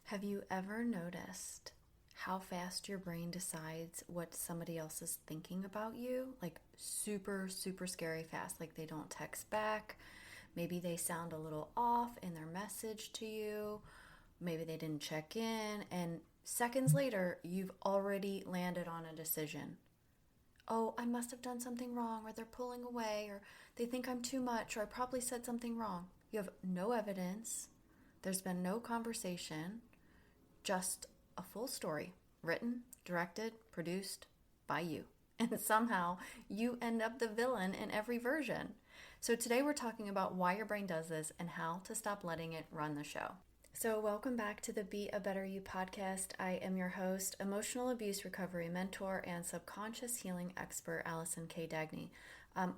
Have you ever noticed how fast your brain decides what somebody else is thinking about you? Like super, super scary fast. Like they don't text back. Maybe they sound a little off in their message to you. Maybe they didn't check in. And seconds later, you've already landed on a decision. Oh, I must have done something wrong, or they're pulling away, or they think I'm too much, or I probably said something wrong. You have no evidence. There's been no conversation, just a full story written, directed, produced by you. And somehow you end up the villain in every version. So today we're talking about why your brain does this and how to stop letting it run the show. So, welcome back to the Be a Better You podcast. I am your host, emotional abuse recovery mentor, and subconscious healing expert, Allison K. Dagny.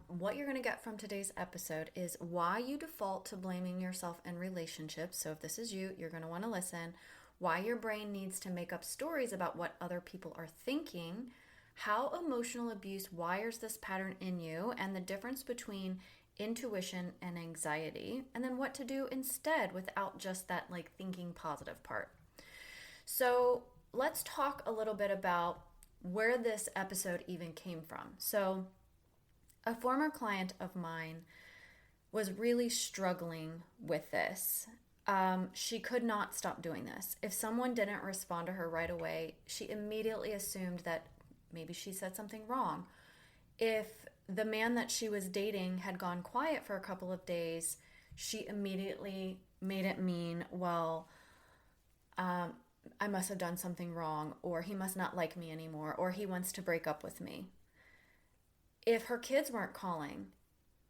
What you're going to get from today's episode is why you default to blaming yourself in relationships. So, if this is you, you're going to want to listen. Why your brain needs to make up stories about what other people are thinking, how emotional abuse wires this pattern in you, and the difference between intuition and anxiety, and then what to do instead without just that like thinking positive part. So let's talk a little bit about where this episode even came from. So a former client of mine was really struggling with this. She could not stop doing this. If someone didn't respond to her right away, she immediately assumed that maybe she said something wrong. If the man that she was dating had gone quiet for a couple of days, she immediately made it mean, well, I must have done something wrong, or he must not like me anymore, or he wants to break up with me. If her kids weren't calling,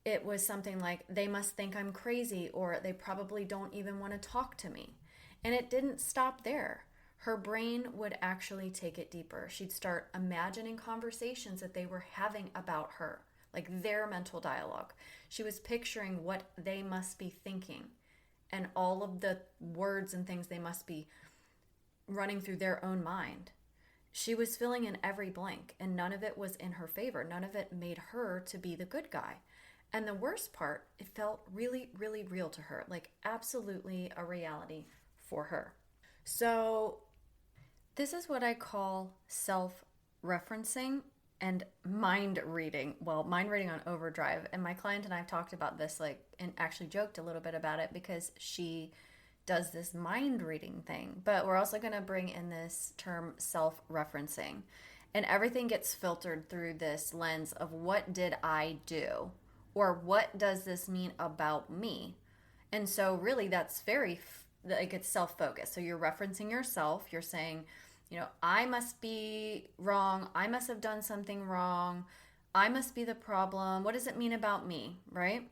it was something like, they must think I'm crazy, or they probably don't even want to talk to me. And it didn't stop there. Her brain would actually take it deeper. She'd start imagining conversations that they were having about her, like their mental dialogue. She was picturing what they must be thinking and all of the words and things they must be running through their own mind. She was filling in every blank, and none of it was in her favor. None of it made her to be the good guy. And the worst part, it felt really, really real to her, like absolutely a reality for her. So this is what I call self-referencing and mind reading. Well, mind reading on overdrive. And my client and I have talked about this, and actually joked a little bit about it because she does this mind reading thing. But we're also going to bring in this term self-referencing. And everything gets filtered through this lens of what did I do? Or what does this mean about me? And so really that's it's self-focused. So you're referencing yourself. You're saying, I must be wrong. I must have done something wrong. I must be the problem. What does it mean about me, right?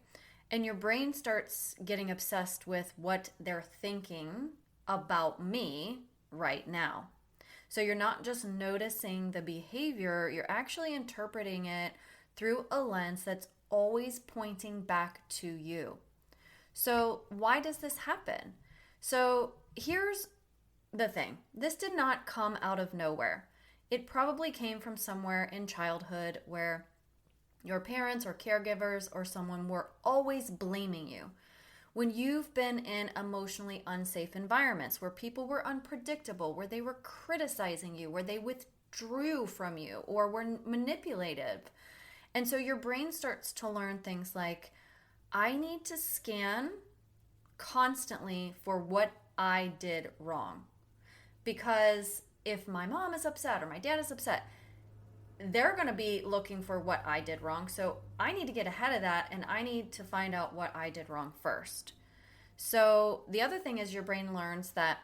And your brain starts getting obsessed with what they're thinking about me right now. So you're not just noticing the behavior, you're actually interpreting it through a lens that's always pointing back to you. So why does this happen? So here's the thing. This did not come out of nowhere. It probably came from somewhere in childhood where your parents or caregivers or someone were always blaming you. When you've been in emotionally unsafe environments where people were unpredictable, where they were criticizing you, where they withdrew from you or were manipulative. And so your brain starts to learn things like, I need to scan constantly for what I did wrong. Because if my mom is upset or my dad is upset, they're going to be looking for what I did wrong. So I need to get ahead of that, and I need to find out what I did wrong first. So the other thing is your brain learns that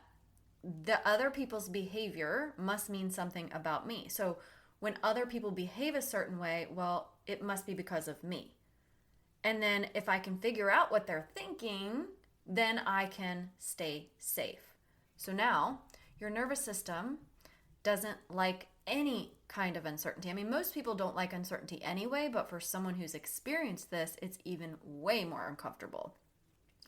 the other people's behavior must mean something about me. So when other people behave a certain way, well, it must be because of me. And then if I can figure out what they're thinking, then I can stay safe. So now your nervous system doesn't like any kind of uncertainty. I mean, most people don't like uncertainty anyway, but for someone who's experienced this, it's even way more uncomfortable.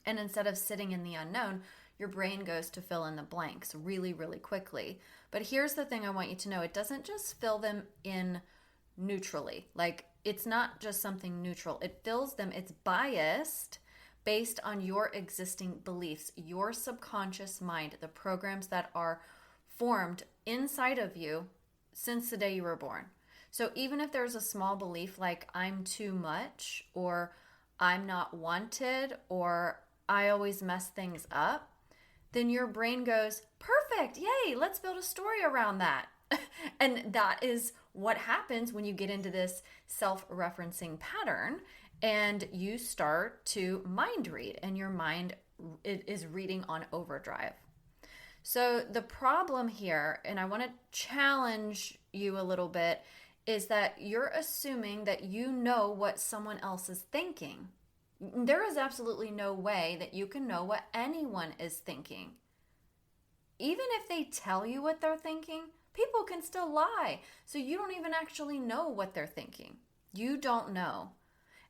And instead of sitting in the unknown, your brain goes to fill in the blanks really, really quickly. But here's the thing I want you to know. It doesn't just fill them in neutrally. Like, it's not just something neutral. It fills them, it's biased based on your existing beliefs, your subconscious mind, the programs that are formed inside of you since the day you were born. So even if there's a small belief like I'm too much, or I'm not wanted, or I always mess things up, then your brain goes, perfect, yay, let's build a story around that. And that is what happens when you get into this self-referencing pattern and you start to mind read, and your mind is reading on overdrive. So the problem here, and I want to challenge you a little bit, is that you're assuming that you know what someone else is thinking. There is absolutely no way that you can know what anyone is thinking. Even if they tell you what they're thinking, people can still lie. So you don't even actually know what they're thinking. You don't know.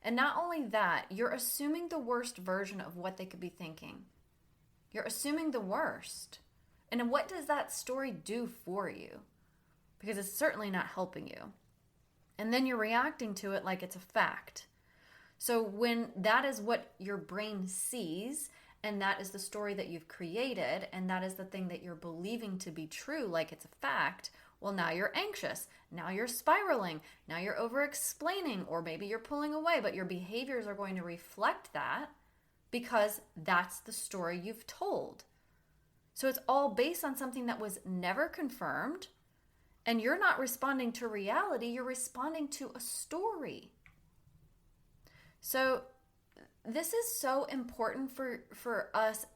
And not only that, you're assuming the worst version of what they could be thinking. You're assuming the worst. And what does that story do for you? Because it's certainly not helping you. And then you're reacting to it like it's a fact. So when that is what your brain sees, and that is the story that you've created, and that is the thing that you're believing to be true, like it's a fact, well, now you're anxious. Now you're spiraling. Now you're over-explaining, or maybe you're pulling away, but your behaviors are going to reflect that because that's the story you've told. So it's all based on something that was never confirmed, and you're not responding to reality, you're responding to a story. So this is so important for us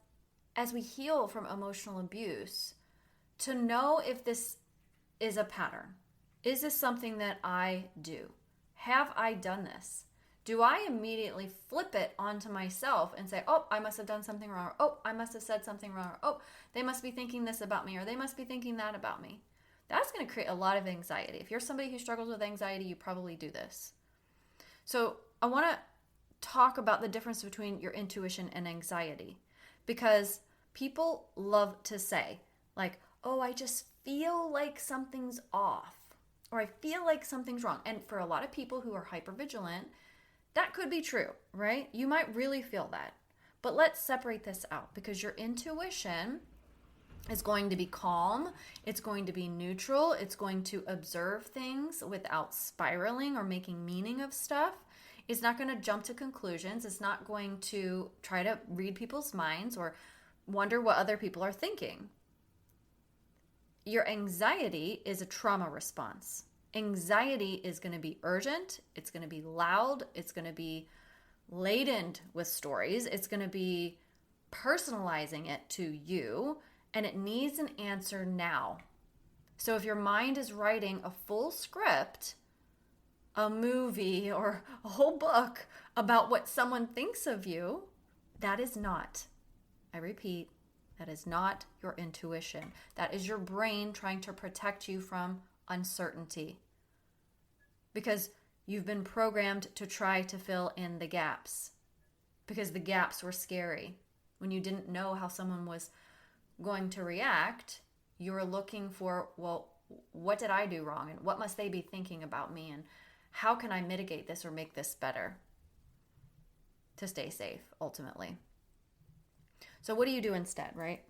as we heal from emotional abuse, to know if this is a pattern. Is this something that I do? Have I done this? Do I immediately flip it onto myself and say, oh, I must have done something wrong, or oh, I must have said something wrong, or oh, they must be thinking this about me, or they must be thinking that about me? That's going to create a lot of anxiety. If you're somebody who struggles with anxiety, you probably do this. So I want to talk about the difference between your intuition and anxiety, because people love to say, like, oh, I just feel like something's off, or I feel like something's wrong. And for a lot of people who are hypervigilant, that could be true, right? You might really feel that. But let's separate this out, because your intuition is going to be calm, it's going to be neutral, it's going to observe things without spiraling or making meaning of stuff. It's not going to jump to conclusions. It's not going to try to read people's minds or wonder what other people are thinking. Your anxiety is a trauma response. Anxiety is going to be urgent. It's going to be loud. It's going to be laden with stories. It's going to be personalizing it to you, and it needs an answer now. So if your mind is writing a full script, a movie, or a whole book about what someone thinks of you, that is not, I repeat, that is not your intuition. That is your brain trying to protect you from uncertainty, because you've been programmed to try to fill in the gaps, because the gaps were scary. When you didn't know how someone was going to react, you were looking for, well, what did I do wrong? And what must they be thinking about me? And how can I mitigate this or make this better to stay safe, ultimately? So what do you do instead, right?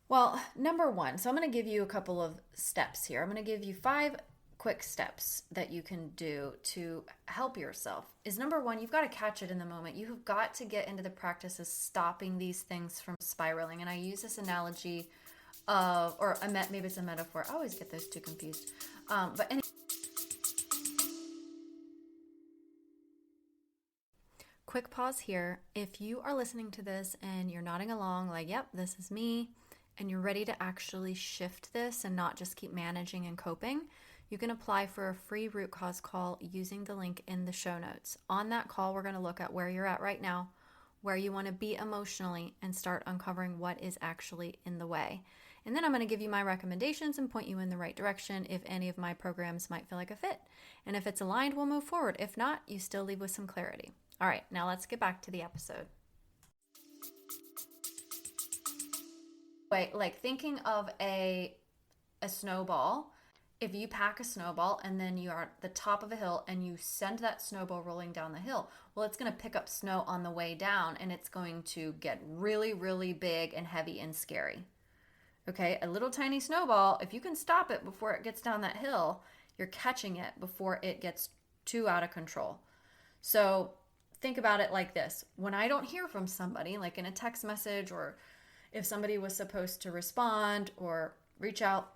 Well, number one, so I'm going to give you a couple of steps here. I'm going to give you 5 quick steps that you can do to help yourself. Is number one, you've got to catch it in the moment. You have got to get into the practice of stopping these things from spiraling. And I use this analogy of, or maybe it's a metaphor. I always get those two confused. But anyway. Quick pause here. If you are listening to this and you're nodding along like, yep, this is me, and you're ready to actually shift this and not just keep managing and coping, you can apply for a free root cause call using the link in the show notes. On that call, we're going to look at where you're at right now, where you want to be emotionally, and start uncovering what is actually in the way. And then I'm going to give you my recommendations and point you in the right direction if any of my programs might feel like a fit. And if it's aligned, we'll move forward. If not, you still leave with some clarity. All right, now let's get back to the episode. Wait, like thinking of a snowball, if you pack a snowball and then you are at the top of a hill and you send that snowball rolling down the hill, well, it's going to pick up snow on the way down and it's going to get really, really big and heavy and scary. Okay, a little tiny snowball, if you can stop it before it gets down that hill, you're catching it before it gets too out of control. So think about it like this. When I don't hear from somebody, like in a text message, or if somebody was supposed to respond or reach out,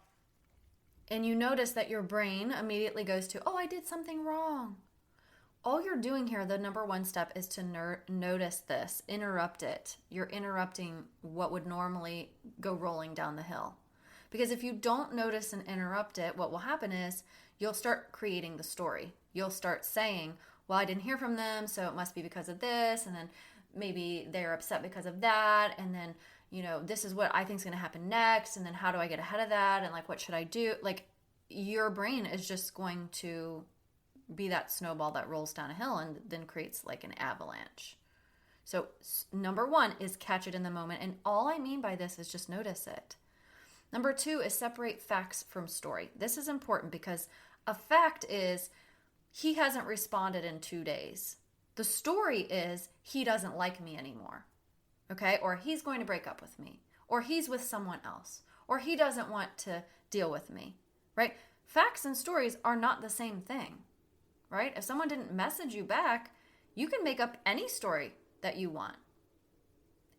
and you notice that your brain immediately goes to, oh, I did something wrong. All you're doing here, the number one step, is to notice this, interrupt it. You're interrupting what would normally go rolling down the hill. Because if you don't notice and interrupt it, what will happen is you'll start creating the story. You'll start saying, well, I didn't hear from them, so it must be because of this, and then maybe they're upset because of that, and then this is what I think is going to happen next, and then how do I get ahead of that, and like, what should I do? Like, your brain is just going to be that snowball that rolls down a hill and then creates like an avalanche. So number one is catch it in the moment, and all I mean by this is just notice it. Number two is separate facts from story. This is important because a fact is he hasn't responded in 2 days. The story is he doesn't like me anymore. Okay, or he's going to break up with me, or he's with someone else, or he doesn't want to deal with me, right? Facts and stories are not the same thing, right? If someone didn't message you back, you can make up any story that you want.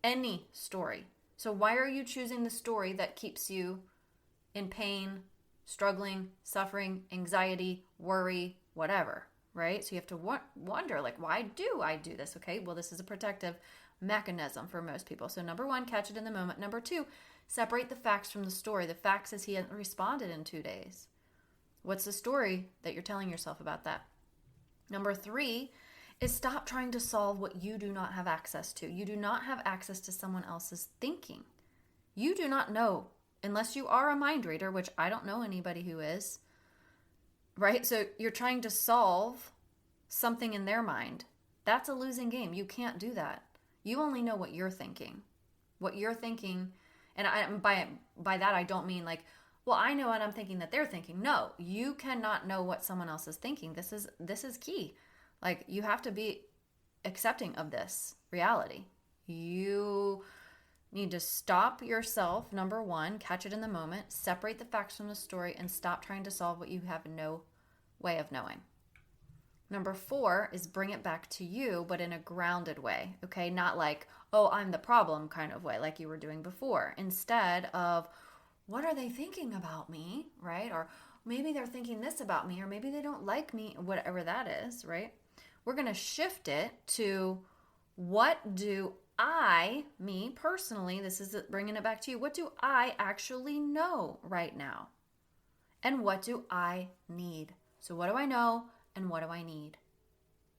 Any story. So why are you choosing the story that keeps you in pain, struggling, suffering, anxiety, worry, whatever, right? So you have to wonder, like, why do I do this? Okay, well, this is a protective mechanism for most people. So number one, catch it in the moment. Number two, separate the facts from the story. The facts is he hasn't responded in 2 days. What's the story that you're telling yourself about that? Number three is stop trying to solve what you do not have access to. You do not have access to someone else's thinking. You do not know, unless you are a mind reader, which I don't know anybody who is, right? So you're trying to solve something in their mind. That's a losing game. You can't do that. You only know what you're thinking. What you're thinking, and by that I don't mean like, well, I know what I'm thinking that they're thinking. No, you cannot know what someone else is thinking. This is key. Like, you have to be accepting of this reality. You need to stop yourself, number one, catch it in the moment, separate the facts from the story, and stop trying to solve what you have no way of knowing. Number four is bring it back to you, but in a grounded way, okay? Not like, oh, I'm the problem kind of way, like you were doing before. Instead of, what are they thinking about me, right? Or maybe they're thinking this about me, or maybe they don't like me, whatever that is, right? We're going to shift it to, what do me personally, this is bringing it back to you, what do I actually know right now? And what do I need? So what do I know? And what do I need?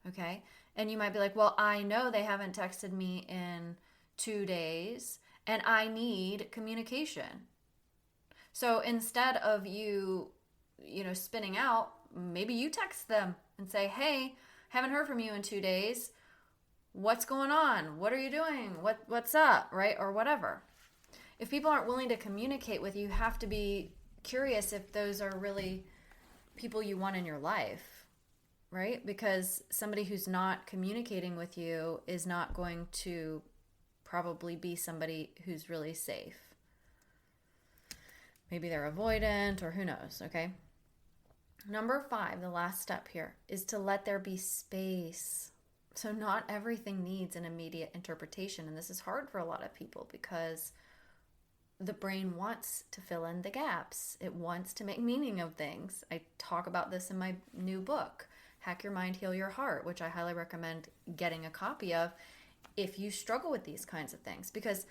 Okay? And you might be like, well, I know they haven't texted me in 2 days, and I need communication. So instead of you spinning out, maybe you text them and say, hey, haven't heard from you in 2 days. What's going on? What are you doing? What's up? Right? Or whatever. If people aren't willing to communicate with you, you have to be curious if those are really people you want in your life. Right? Because somebody who's not communicating with you is not going to probably be somebody who's really safe. Maybe they're avoidant, or who knows, okay? Number five, the last step here, is to let there be space. So not everything needs an immediate interpretation, and this is hard for a lot of people because the brain wants to fill in the gaps. It wants to make meaning of things. I talk about this in my new book, Hack Your Mind, Heal Your Heart, which I highly recommend getting a copy of if you struggle with these kinds of things. Because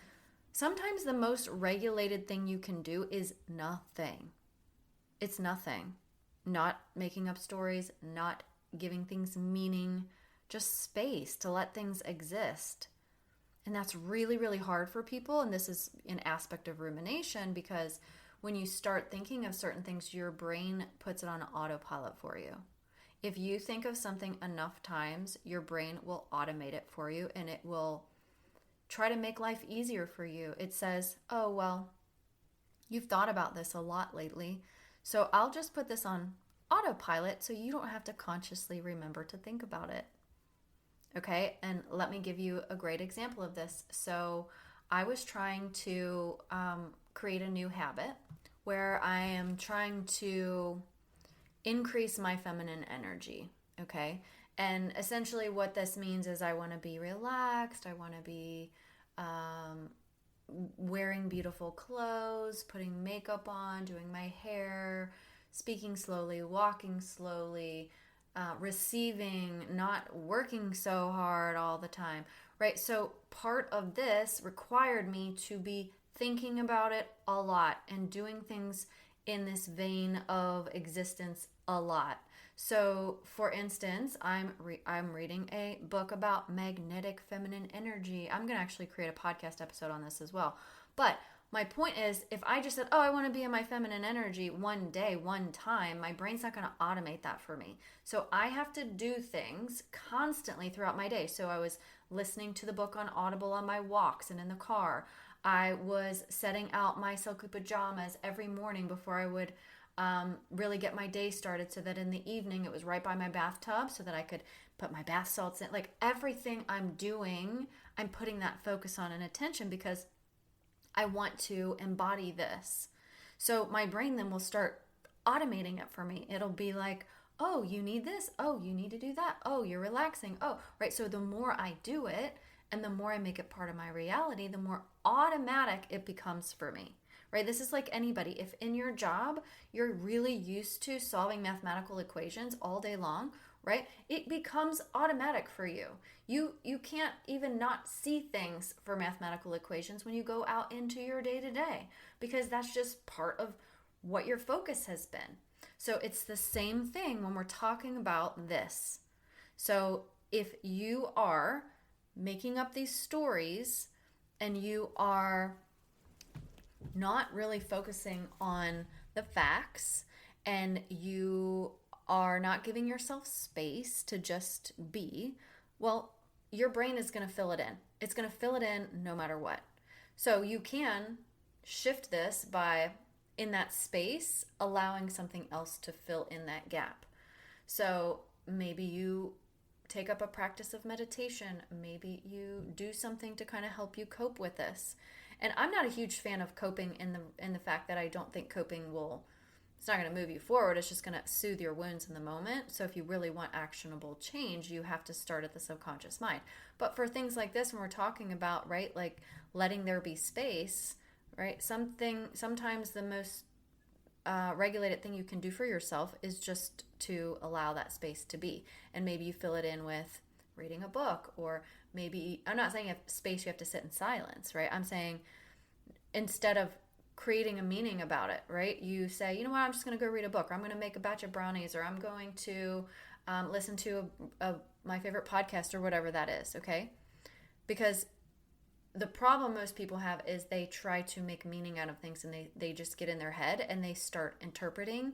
sometimes the most regulated thing you can do is nothing. It's nothing. Not making up stories, not giving things meaning, just space to let things exist. And that's really, really hard for people. And this is an aspect of rumination, because when you start thinking of certain things, your brain puts it on autopilot for you. If you think of something enough times, your brain will automate it for you, and it will try to make life easier for you. It says, oh, well, you've thought about this a lot lately, So I'll just put this on autopilot so you don't have to consciously remember to think about it. Okay, and let me give you a great example of this. So I was trying to create a new habit where I am trying to increase my feminine energy. Okay, and essentially what this means is I want to be relaxed, I want to be wearing beautiful clothes, putting makeup on, doing my hair, speaking slowly, walking slowly, receiving, not working so hard all the time, right? So part of this required me to be thinking about it a lot and doing things in this vein of existence a lot. So, for instance, I'm reading a book about magnetic feminine energy. I'm going to actually create a podcast episode on this as well. But my point is, if I just said, "Oh, I want to be in my feminine energy one day, one time," my brain's not going to automate that for me. So I have to do things constantly throughout my day. So I was listening to the book on Audible on my walks and in the car. I was setting out my silky pajamas every morning before I would really get my day started, so that in the evening it was right by my bathtub so that I could put my bath salts in. Like everything I'm doing, I'm putting that focus on and attention because I want to embody this. So my brain then will start automating it for me. It'll be like, oh, you need this. Oh, you need to do that. Oh, you're relaxing. Oh, right. So the more I do it and the more I make it part of my reality, the more automatic it becomes for me. Right? This is like anybody. If in your job you're really used to solving mathematical equations all day long, right? It becomes automatic for you. You can't even not see things for mathematical equations when you go out into your day-to-day, because that's just part of what your focus has been. So it's the same thing when we're talking about this. So if you are making up these stories and you are not really focusing on the facts, and you are not giving yourself space to just be, well, your brain is going to fill it in. It's going to fill it in no matter what. So you can shift this by, in that space, allowing something else to fill in that gap. So maybe you take up a practice of meditation. Maybe you do something to kind of help you cope with this. And I'm not a huge fan of coping in the fact that I don't think coping will, it's not going to move you forward. It's just going to soothe your wounds in the moment. So if you really want actionable change, you have to start at the subconscious mind. But for things like this, when we're talking about, right, like letting there be space, right, sometimes the most regulated thing you can do for yourself is just to allow that space to be. And maybe you fill it in with reading a book, or maybe, I'm not saying you have space, you have to sit in silence, right? I'm saying instead of creating a meaning about it, right? You say, you know what, I'm just going to go read a book, or I'm going to make a batch of brownies, or I'm going to listen to my favorite podcast, or whatever that is, okay? Because the problem most people have is they try to make meaning out of things, and they just get in their head and they start interpreting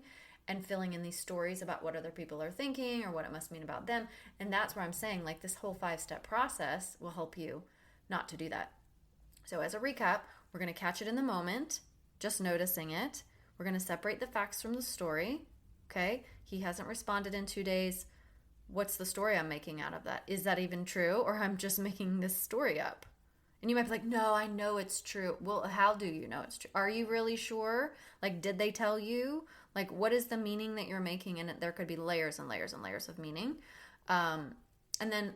and filling in these stories about what other people are thinking or what it must mean about them. And that's where I'm saying, like, this whole 5-step process will help you not to do that. So as a recap, we're going to catch it in the moment, just noticing it. We're going to separate the facts from the story. Okay, he hasn't responded in 2 days. What's the story I'm making out of that? Is that even true? Or I'm just making this story up? And you might be like, no, I know it's true. Well, how do you know it's true? Are you really sure? Like, did they tell you? Like, what is the meaning that you're making in it? There could be layers and layers and layers of meaning. And then,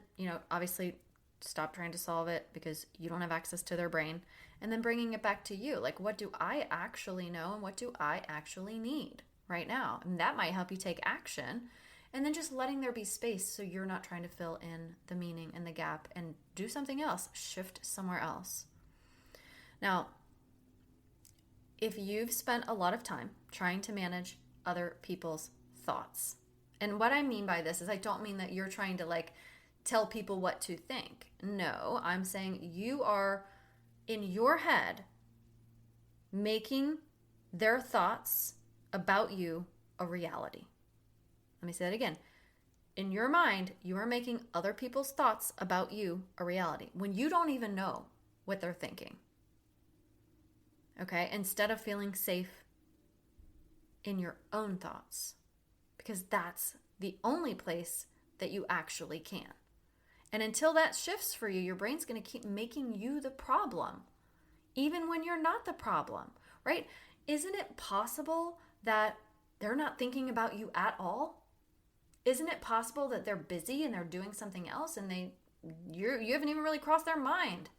obviously stop trying to solve it because you don't have access to their brain. And then bringing it back to you. Like, what do I actually know and what do I actually need right now? And that might help you take action. And then just letting there be space so you're not trying to fill in the meaning and the gap, and do something else. Shift somewhere else. Now, if you've spent a lot of time trying to manage other people's thoughts, and what I mean by this is I don't mean that you're trying to like tell people what to think. No, I'm saying you are in your head making their thoughts about you a reality. Let me say that again. In your mind, you are making other people's thoughts about you a reality when you don't even know what they're thinking. Okay? Instead of feeling safe in your own thoughts, because that's the only place that you actually can. And until that shifts for you, your brain's going to keep making you the problem, even when you're not the problem, right? Isn't it possible that they're not thinking about you at all? Isn't it possible that they're busy and they're doing something else and you haven't even really crossed their mind,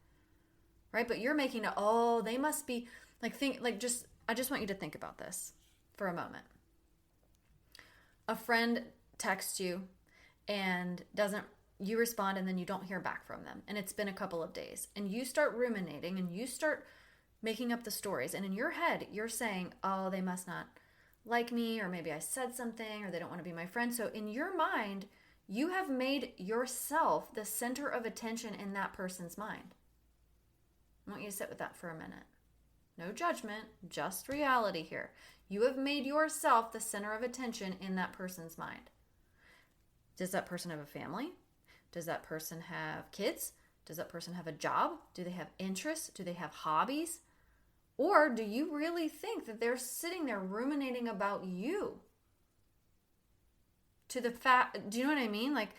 right? But you're making it, oh, they must be I just want you to think about this for a moment. A friend texts you and you respond and then you don't hear back from them. And it's been a couple of days and you start ruminating and you start making up the stories. And in your head, you're saying, oh, they must not like me, or maybe I said something, or they don't want to be my friend. So in your mind, you have made yourself the center of attention in that person's mind. I want you to sit with that for a minute. No judgment, just reality here. You have made yourself the center of attention in that person's mind. Does that person have a family? Does that person have kids? Does that person have a job? Do they have interests? Do they have hobbies? Or do you really think that they're sitting there ruminating about you? Do you know what I mean? Like,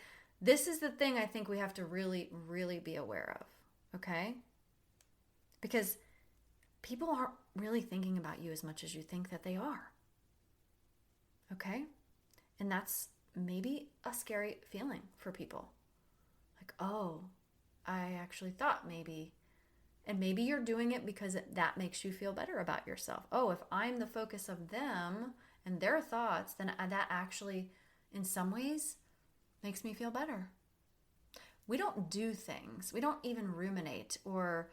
this is the thing I think we have to really, really be aware of, okay? Because people aren't really thinking about you as much as you think that they are, okay? And that's maybe a scary feeling for people. Like, oh, I actually thought maybe, and maybe you're doing it because that makes you feel better about yourself. Oh, if I'm the focus of them and their thoughts, then that actually, in some ways, makes me feel better. We don't do things. We don't even ruminate or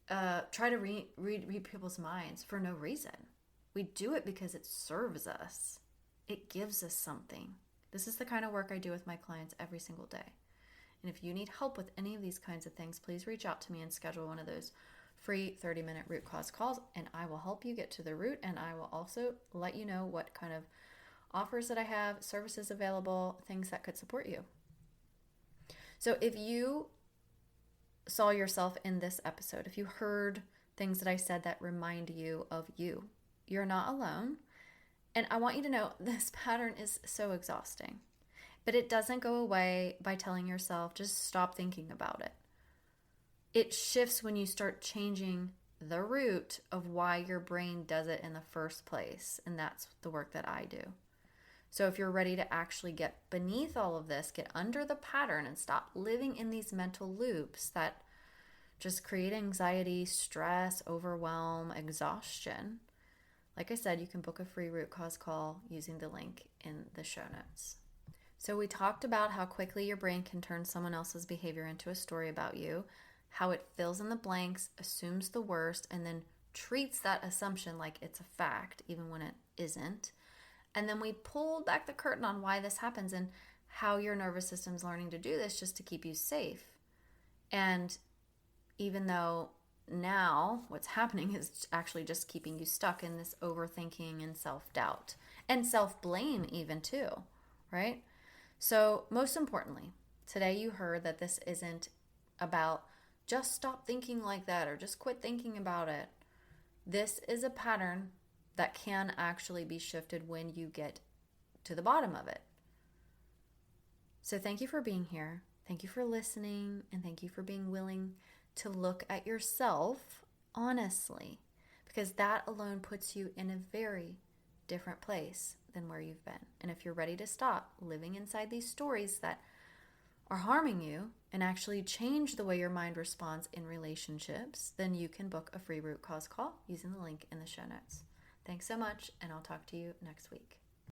try to read people's minds for no reason. We do it because it serves us. It gives us something. This is the kind of work I do with my clients every single day. And if you need help with any of these kinds of things, please reach out to me and schedule one of those free 30-minute root cause calls, and I will help you get to the root, and I will also let you know what kind of offers that I have, services available, things that could support you. So if you saw yourself in this episode, if you heard things that I said that remind you of you, you're not alone. And I want you to know this pattern is so exhausting. But it doesn't go away by telling yourself, just stop thinking about it. It shifts when you start changing the root of why your brain does it in the first place. And that's the work that I do. So if you're ready to actually get beneath all of this, get under the pattern and stop living in these mental loops that just create anxiety, stress, overwhelm, exhaustion, like I said, you can book a free root cause call using the link in the show notes. So we talked about how quickly your brain can turn someone else's behavior into a story about you, how it fills in the blanks, assumes the worst, and then treats that assumption like it's a fact, even when it isn't. And then we pulled back the curtain on why this happens and how your nervous system's learning to do this just to keep you safe. And even though now what's happening is actually just keeping you stuck in this overthinking and self-doubt and self-blame even too, right? So most importantly, today you heard that this isn't about just stop thinking like that or just quit thinking about it. This is a pattern that can actually be shifted when you get to the bottom of it. So thank you for being here. Thank you for listening. And thank you for being willing to look at yourself honestly, because that alone puts you in a very different place than where you've been. And if you're ready to stop living inside these stories that are harming you and actually change the way your mind responds in relationships, then you can book a free root cause call using the link in the show notes. Thanks so much, and I'll talk to you next week.